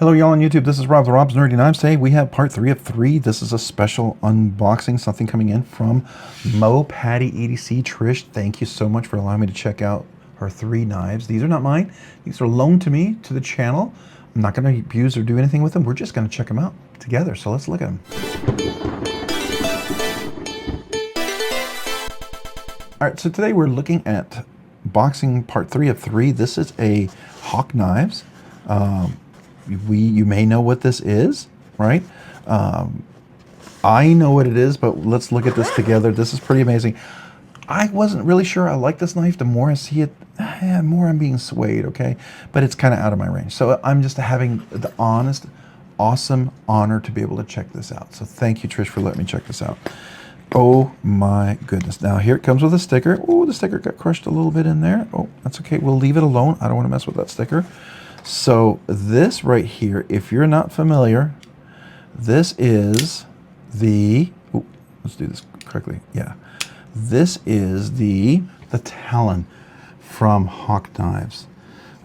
Hello y'all on YouTube, this is Rob, the Rob's Nerdy Knives. Today we have part 3 of 3. This is a special unboxing, something coming in from Patty EDC. Trish, thank you so much for allowing me to check out her 3 knives. These are not mine, these are loaned to me, to the channel. I'm not going to abuse or do anything with them, we're just going to check them out together, so let's look at them. Alright, so today we're looking at boxing part 3 of 3. This is a Hawk Knives. You may know what this is, right? I know what it is, but let's look at this together. This is pretty amazing. I wasn't really sure I like this knife. The more I see it, the more I'm being swayed, okay? But it's kind of out of my range. So I'm just having the honest, awesome honor to be able to check this out. So thank you, Trish, for letting me check this out. Oh my goodness. Now here it comes with a sticker. Oh, the sticker got crushed a little bit in there. Oh, that's okay. We'll leave it alone. I don't want to mess with that sticker. So this right here, if you're not familiar, this is the, ooh, let's do this correctly. Yeah. This is the Talon from Hawk Knives.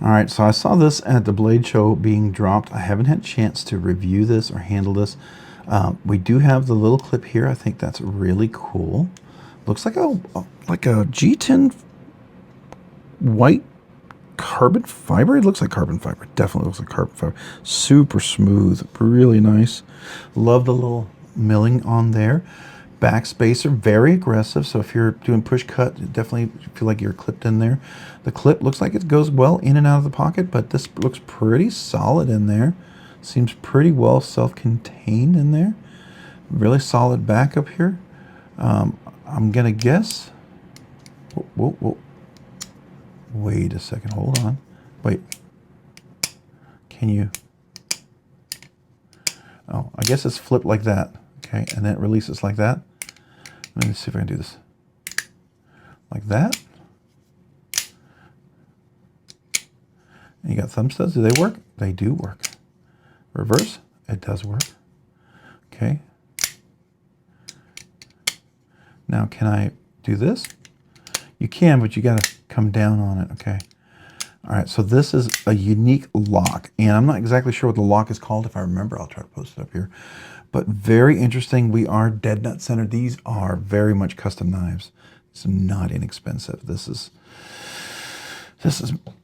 All right, so I saw this at the Blade Show being dropped. I haven't had a chance to review this or handle this. We do have the little clip here. I think that's really cool. Looks like a G10 white carbon fiber. It looks like carbon fiber. Definitely looks like carbon fiber. Super smooth, really nice. Love the little milling on there. Back spacer, very aggressive. So if you're doing push cut, you definitely feel like you're clipped in there. The clip looks like it goes well in and out of the pocket, but this looks pretty solid in there. Seems pretty well self-contained in there. Really solid back up here. I'm gonna guess. Whoa. Wait a second, hold on. Wait. Can you? Oh, I guess it's flipped like that. Okay, and then it releases like that. Let me see if I can do this. Like that. And you got thumb studs. Do they work? They do work. Reverse. It does work. Okay. Now, can I do this? You can, but you got to come down on it. Okay. All right. So this is a unique lock, and I'm not exactly sure what the lock is called. If I remember, I'll try to post it up here. But very interesting. We are dead nut centered. These are very much custom knives. It's not inexpensive. This is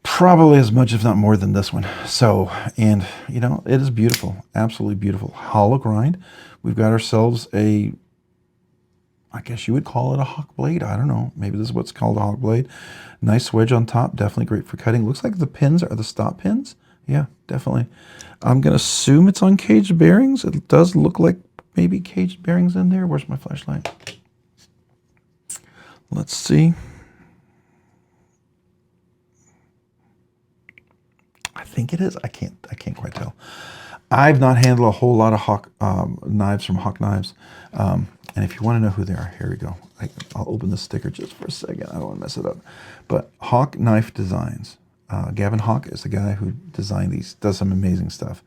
probably as much, if not more, than this one. So, and you know, it is beautiful, absolutely beautiful. Hollow grind. We've got ourselves a, I guess you would call it a Hawk blade. I don't know. Maybe this is what's called a Hawk blade. Nice wedge on top. Definitely great for cutting. Looks like the pins are the stop pins. Yeah, definitely. I'm going to assume it's on caged bearings. It does look like maybe caged bearings in there. Where's my flashlight? Let's see. I think it is. I can't quite tell. I've not handled a whole lot of Hawk knives from Hawk Knives. And if you want to know who they are, here we go. I'll open the sticker just for a second. I don't want to mess it up. But Hawk Knife Designs. Gavin Hawk is the guy who designed these. Does some amazing stuff.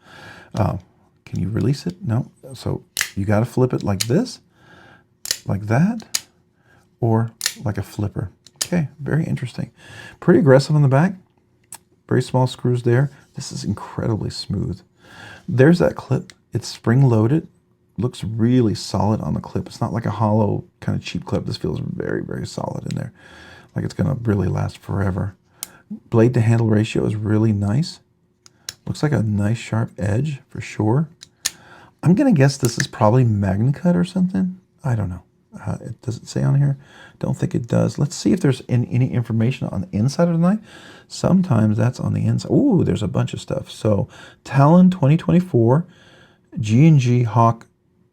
Can you release it? No. So you got to flip it like this, like that, or like a flipper. Okay, very interesting. Pretty aggressive on the back. Very small screws there. This is incredibly smooth. There's that clip. It's spring-loaded. Looks really solid on the clip. It's not like a hollow kind of cheap clip. This feels very, very solid in there. Like it's going to really last forever. Blade to handle ratio is really nice. Looks like a nice sharp edge for sure. I'm going to guess this is probably Magna Cut or something. I don't know. It doesn't say on here. Don't think it does. Let's see if there's any information on the inside of the knife. Sometimes that's on the inside. Ooh, there's a bunch of stuff. So Talon 2024 G&G Hawk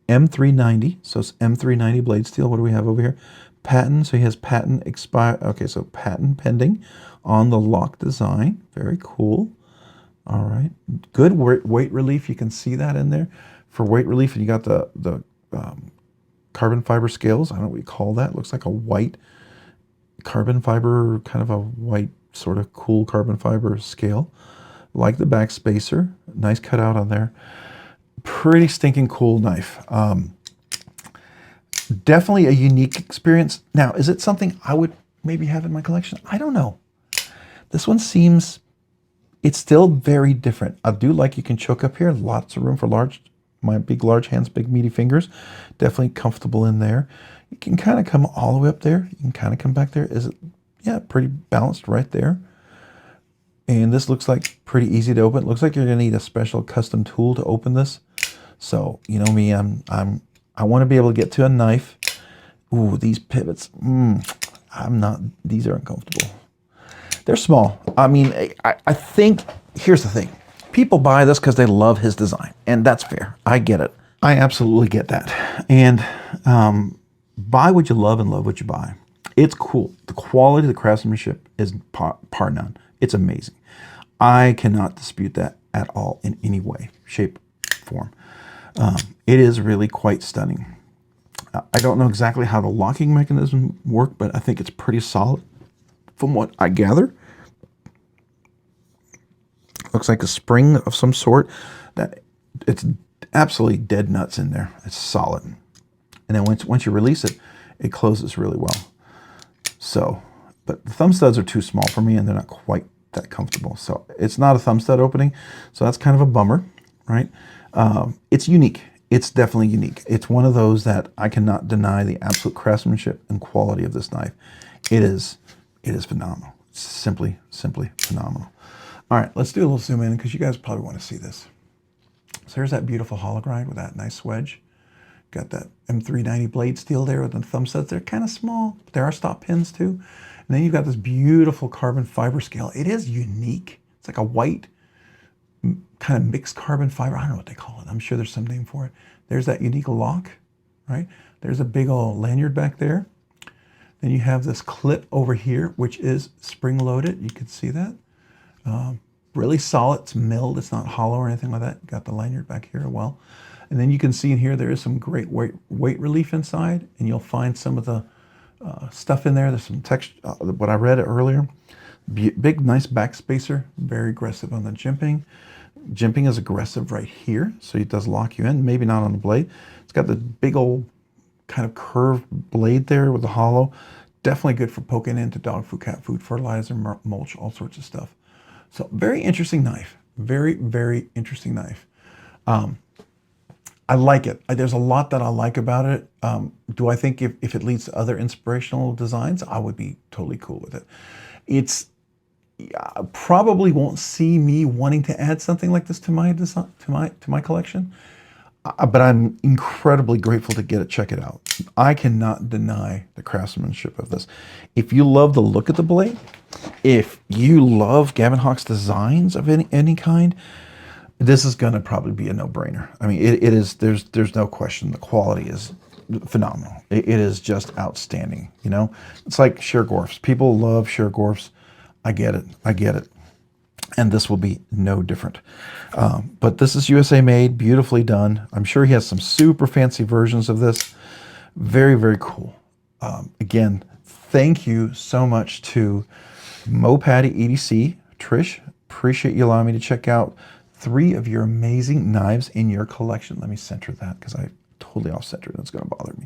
M390. So it's M390 blade steel. What do we have over here? Patent. So he has patent expire. Okay, so patent pending on the lock design. Very cool. All right. Good weight relief. You can see that in there. For weight relief, and you got the carbon fiber scales. I don't know what you call that. Looks like a white carbon fiber, kind of a white sort of cool carbon fiber scale. Like the back spacer. Nice cutout on there. Pretty stinking cool knife. Definitely a unique experience. Now, is it something I would maybe have in my collection? I don't know. This one seems It's still very different. I do like you can choke up here. Lots of room for my big large hands, big meaty fingers. Definitely comfortable in there. You can kind of come all the way up there. You can kind of come back there. Is it? Yeah, pretty balanced right there. And this looks like pretty easy to open. It looks like you're gonna need a special custom tool to open this. So you know me, I want to be able to get to a knife. Ooh, these pivots. These aren't comfortable. They're small. I mean, I think, here's the thing. People buy this because they love his design, and that's fair. I get it. I absolutely get that. And buy what you love and love what you buy. It's cool. The quality, the craftsmanship is par none. It's amazing. I cannot dispute that at all in any way, shape, form. It is really quite stunning. I don't know exactly how the locking mechanism work, but I think it's pretty solid from what I gather. Looks like a spring of some sort. That it's absolutely dead nuts in there. It's solid. And then once you release it, it closes really well. So, but the thumb studs are too small for me and they're not quite that comfortable. So it's not a thumb stud opening. So that's kind of a bummer, right? It's unique. It's definitely unique. It's one of those that I cannot deny the absolute craftsmanship and quality of this knife. It is phenomenal. It's simply phenomenal. All right, let's do a little zoom in because you guys probably want to see this. So here's that beautiful hollow grind with that nice wedge. Got that M390 blade steel there with the thumb studs. They're kind of small, but there are stop pins too. And then you've got this beautiful carbon fiber scale. It is unique. It's like a white kind of mixed carbon fiber. I don't know what they call it. I'm sure there's some name for it. There's that unique lock, right? There's a big old lanyard back there. Then you have this clip over here, which is spring loaded. You can see that. Really solid. It's milled. It's not hollow or anything like that. Got the lanyard back here as well. And then you can see in here there is some great weight relief inside, and you'll find some of the stuff in there. There's some text, what I read earlier. Big, nice back spacer. Very aggressive on the jimping. Jimping is aggressive right here, so it does lock you in. Maybe not on the blade. It's got the big old kind of curved blade there with the hollow. Definitely good for poking into dog food, cat food, fertilizer, mulch, all sorts of stuff. So very interesting knife. Very, very interesting knife. I like it. There's a lot that I like about it. Do I think if it leads to other inspirational designs, I would be totally cool with it. It's probably won't see me wanting to add something like this to my design, to my collection. But I'm incredibly grateful to get it. Check it out. I cannot deny the craftsmanship of this. If you love the look of the blade, if you love Gavin Hawk's designs of any kind, this is going to probably be a no-brainer. I mean, it is. There's no question. The quality is phenomenal. It is just outstanding. You know, it's like Shergorfs. People love Shergorfs. I get it. I get it. And this will be no different. But this is USA made, beautifully done. I'm sure he has some super fancy versions of this. Very, very cool. Again, thank you so much to Mopatty EDC. Trish, appreciate you allowing me to check out 3 of your amazing knives in your collection. Let me center that because I totally off-centered. That's going to bother me.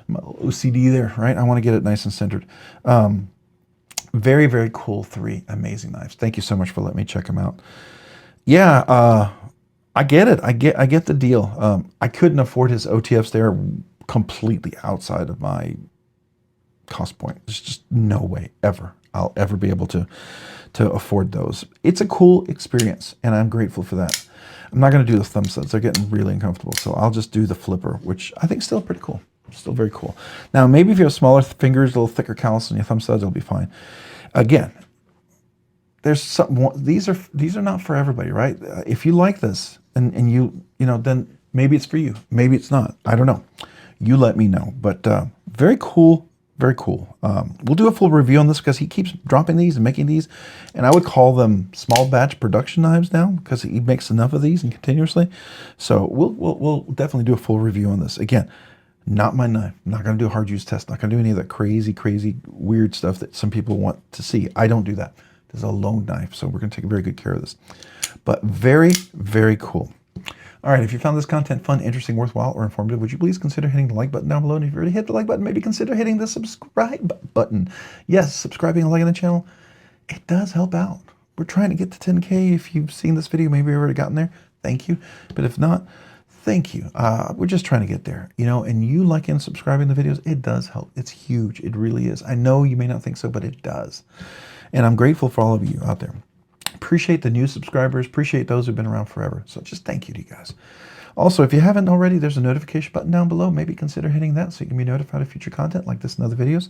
My little OCD there, right? I want to get it nice and centered. Very, very cool 3 amazing knives. Thank you so much for letting me check them out. Yeah, I get it. I get the deal. I couldn't afford his OTFs. They're completely outside of my cost point. There's just no way ever I'll ever be able to afford those. It's a cool experience, and I'm grateful for that. I'm not going to do the thumb studs. They're getting really uncomfortable, so I'll just do the flipper, which I think is still pretty cool. Still very cool. Now, maybe if you have smaller fingers, a little thicker callus on your thumb studs, it'll be fine. Again, there's some. These are not for everybody, right? If you like this, and you know, then maybe it's for you. Maybe it's not. I don't know. You let me know. But very cool. Very cool. We'll do a full review on this because he keeps dropping these and making these, and I would call them small batch production knives now because he makes enough of these and continuously. So we'll definitely do a full review on this. Again, not my knife. I'm not going to do a hard use test. Not going to do any of that crazy, weird stuff that some people want to see. I don't do that. This is a loan knife, so we're going to take very good care of this. But very, very cool. All right, if you found this content fun, interesting, worthwhile, or informative, would you please consider hitting the like button down below? And if you already hit the like button, maybe consider hitting the subscribe button. Yes, subscribing and liking the channel, it does help out. we're trying to get to 10K. If you've seen this video, maybe you've already gotten there. Thank you. But if not, thank you. We're just trying to get there, you know, and you liking and subscribing to the videos, it does help. It's huge. It really is. I know you may not think so, but it does. And I'm grateful for all of you out there. Appreciate the new subscribers. Appreciate those who've been around forever. So just thank you to you guys. Also, if you haven't already, there's a notification button down below. Maybe consider hitting that so you can be notified of future content like this and other videos.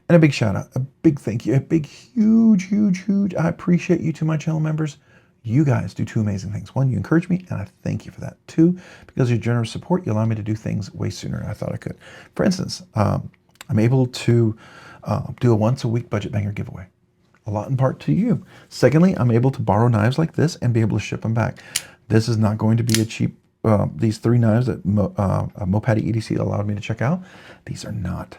And a big shout out, a big thank you, a big, huge, huge, huge. I appreciate you to my channel members. You guys do two amazing things. One, you encourage me, and I thank you for that. Two, because of your generous support, you allow me to do things way sooner than I thought I could. For instance, I'm able to do a once-a-week budget banger giveaway. A lot in part to you. Secondly, I'm able to borrow knives like this and be able to ship them back. This is not going to be a cheap, these 3 knives that Mopati EDC allowed me to check out, these are not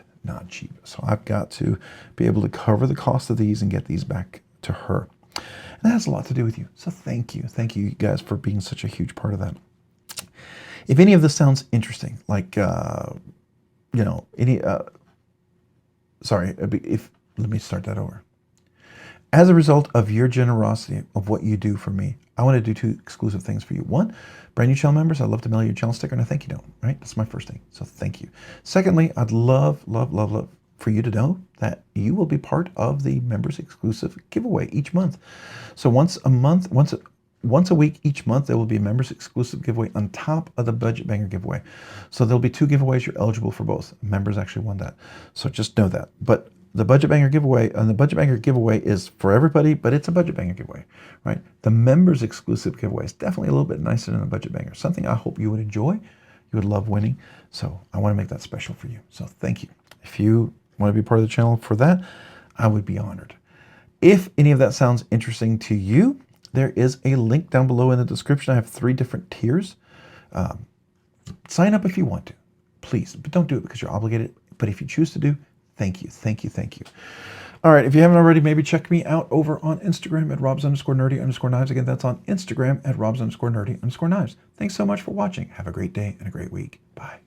cheap. So I've got to be able to cover the cost of these and get these back to her. And that has a lot to do with you. So thank you. Thank you guys for being such a huge part of that. If any of this sounds interesting, like, you know, let me start that over. As a result of your generosity of what you do for me, I want to do 2 exclusive things for you. One, brand new channel members, I'd love to mail you a channel sticker and a thank you note, right? That's my first thing. So thank you. Secondly, I'd love for you to know that you will be part of the members exclusive giveaway each month. So once a week each month, there will be a members exclusive giveaway on top of the budget banger giveaway. So there'll be 2 giveaways. You're eligible for both. Members actually won that. So just know that. But the budget banger giveaway, and the budget banger giveaway is for everybody, but it's a budget banger giveaway, right? The members exclusive giveaway is definitely a little bit nicer than the budget banger. Something I hope you would enjoy, you would love winning. So I want to make that special for you. So thank you. If you want to be part of the channel for that, I would be honored. If any of that sounds interesting to you, there is a link down below in the description. I have 3 different tiers. Sign up if you want to, please, but don't do it because you're obligated. But if you choose to do, thank you, thank you, thank you. All right, if you haven't already, maybe check me out over on Instagram at robs_nerdy_knives. Again, that's on Instagram at robs_nerdy_knives. Thanks so much for watching. Have a great day and a great week. Bye.